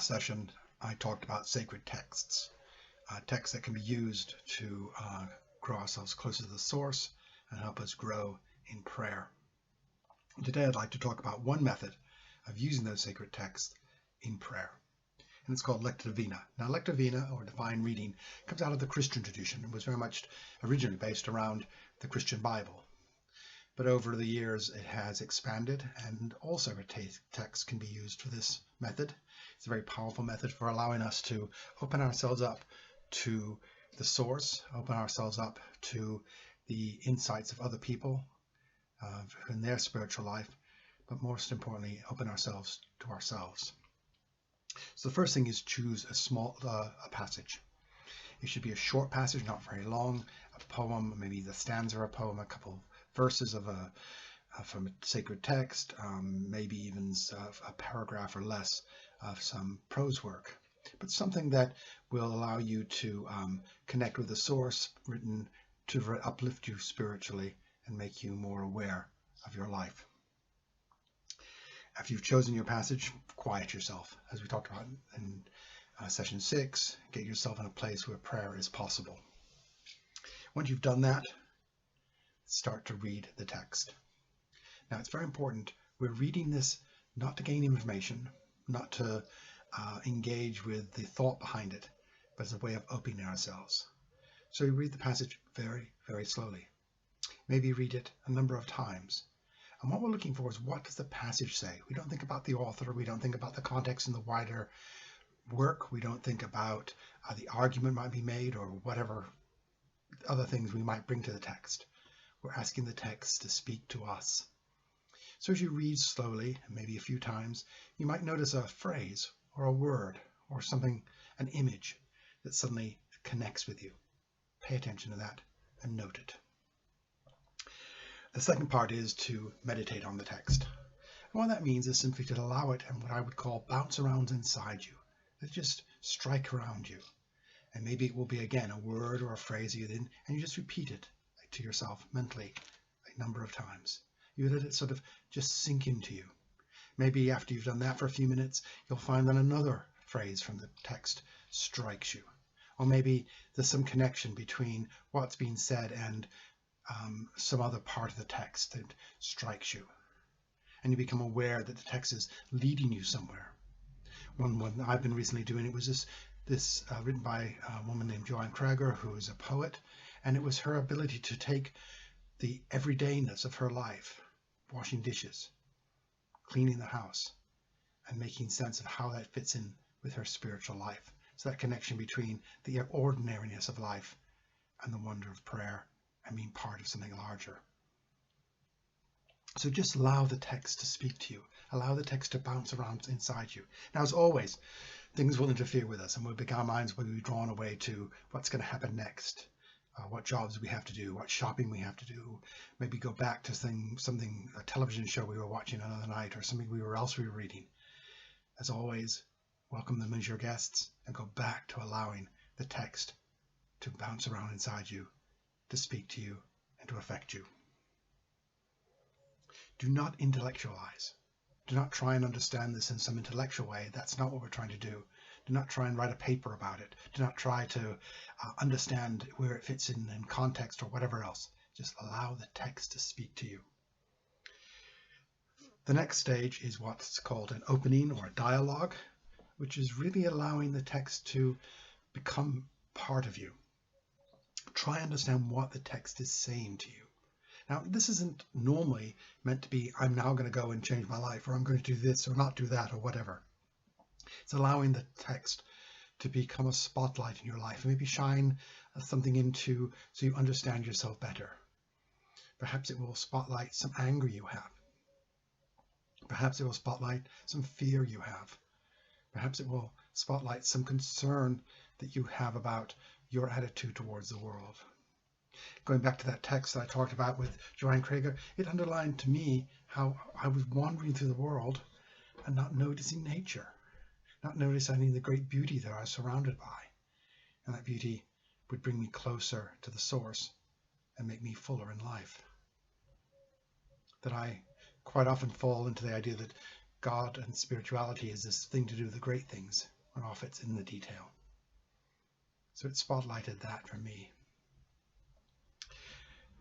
last session, I talked about sacred texts, texts that can be used to grow ourselves closer to the source and help us grow in prayer. Today, I'd like to talk about one method of using those sacred texts in prayer, and it's called Lectio Divina. Now, Lectio Divina, or divine reading, comes out of the Christian tradition and was very much originally based around the Christian Bible. But over the years, it has expanded, and all sacred texts can be used for this method. It's a very powerful method for allowing us to open ourselves up to the source, open ourselves up to the insights of other people in their spiritual life, but most importantly, open ourselves to ourselves. So the first thing is choose a small passage. It should be a short passage, not very long, a poem, maybe the stanza of a poem, a couple of verses from a sacred text, maybe even a paragraph or less of some prose work, but something that will allow you to connect with the source, written to uplift you spiritually and make you more aware of your life. After you've chosen your passage, quiet yourself. As we talked about in session 6, get yourself in a place where prayer is possible. Once you've done that, start to read the text. Now, it's very important. We're reading this not to gain information, not to engage with the thought behind it, but as a way of opening ourselves. So we read the passage very, very slowly. Maybe read it a number of times. And what we're looking for is, what does the passage say? We don't think about the author. We don't think about the context in the wider work. We don't think about the argument might be made or whatever other things we might bring to the text. We're asking the text to speak to us. So as you read slowly, maybe a few times, you might notice a phrase or a word or something, an image that suddenly connects with you. Pay attention to that and note it. The second part is to meditate on the text. And what that means is simply to allow it and what I would call bounce around inside you. Let it just strike around you. And maybe it will be, again, a word or a phrase and you just repeat it to yourself mentally a number of times. You let it sort of just sink into you. Maybe after you've done that for a few minutes, you'll find that another phrase from the text strikes you. Or maybe there's some connection between what's being said and some other part of the text that strikes you. And you become aware that the text is leading you somewhere. One I've been recently doing, it was this written by a woman named Joanne Krager, who is a poet, and it was her ability to take the everydayness of her life, washing dishes, cleaning the house, and making sense of how that fits in with her spiritual life. So that connection between the ordinariness of life and the wonder of prayer and being part of something larger. So just allow the text to speak to you. Allow the text to bounce around inside you. Now, as always, things will interfere with us, and our minds will be drawn away to what's going to happen next, what jobs we have to do, what shopping we have to do, maybe go back to something, a television show we were watching another night, or something we were reading. As always, welcome them as your guests, and go back to allowing the text to bounce around inside you, to speak to you, and to affect you. Do not intellectualize. Do not try and understand this in some intellectual way. That's not what we're trying to do. Do not try and write a paper about it. Do not try to understand where it fits in context or whatever else. Just allow the text to speak to you. The next stage is what's called an opening or a dialogue, which is really allowing the text to become part of you. Try and understand what the text is saying to you. Now, this isn't normally meant to be, I'm now going to go and change my life, or I'm going to do this or not do that or whatever. It's allowing the text to become a spotlight in your life, and maybe shine something into so you understand yourself better. Perhaps it will spotlight some anger you have. Perhaps it will spotlight some fear you have. Perhaps it will spotlight some concern that you have about your attitude towards the world. Going back to that text that I talked about with Joanne Krager, it underlined to me how I was wandering through the world and not noticing nature, not noticing the great beauty that I was surrounded by. And that beauty would bring me closer to the source and make me fuller in life. That I quite often fall into the idea that God and spirituality is this thing to do the great things, when often it's in the detail. So it spotlighted that for me.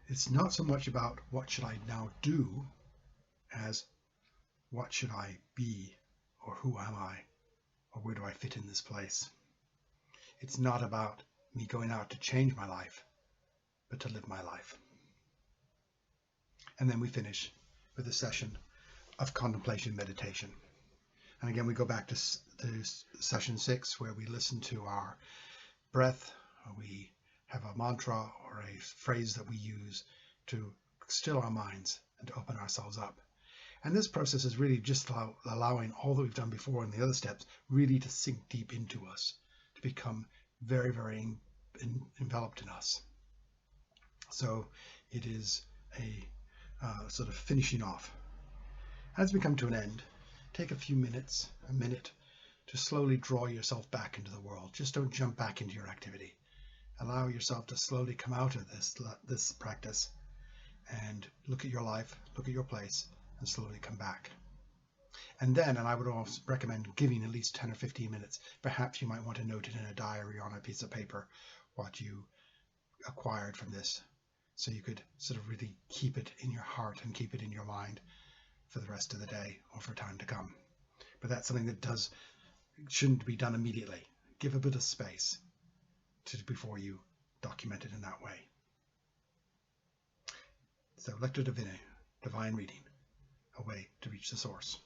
It's not so much about what should I now do as what should I be, or who am I, or where do I fit in this place. It's not about me going out to change my life, but to live my life. And then we finish with a session of contemplation meditation. And again, we go back to session 6, where we listen to our breath, or we have a mantra or a phrase that we use to still our minds and to open ourselves up. And this process is really just allowing all that we've done before and the other steps really to sink deep into us, to become very, very enveloped in us. So it is a sort of finishing off. As we come to an end, take a few minutes, a minute, to slowly draw yourself back into the world. Just don't jump back into your activity. Allow yourself to slowly come out of this practice and look at your life, look at your place, and slowly come back. And then, and I would also recommend giving at least 10 or 15 minutes. Perhaps you might want to note it in a diary on a piece of paper, what you acquired from this, so you could sort of really keep it in your heart and keep it in your mind for the rest of the day or for time to come. But that's something that shouldn't be done immediately. Give a bit of space before you document it in that way. So Lectio Divina, divine reading, a way to reach the source.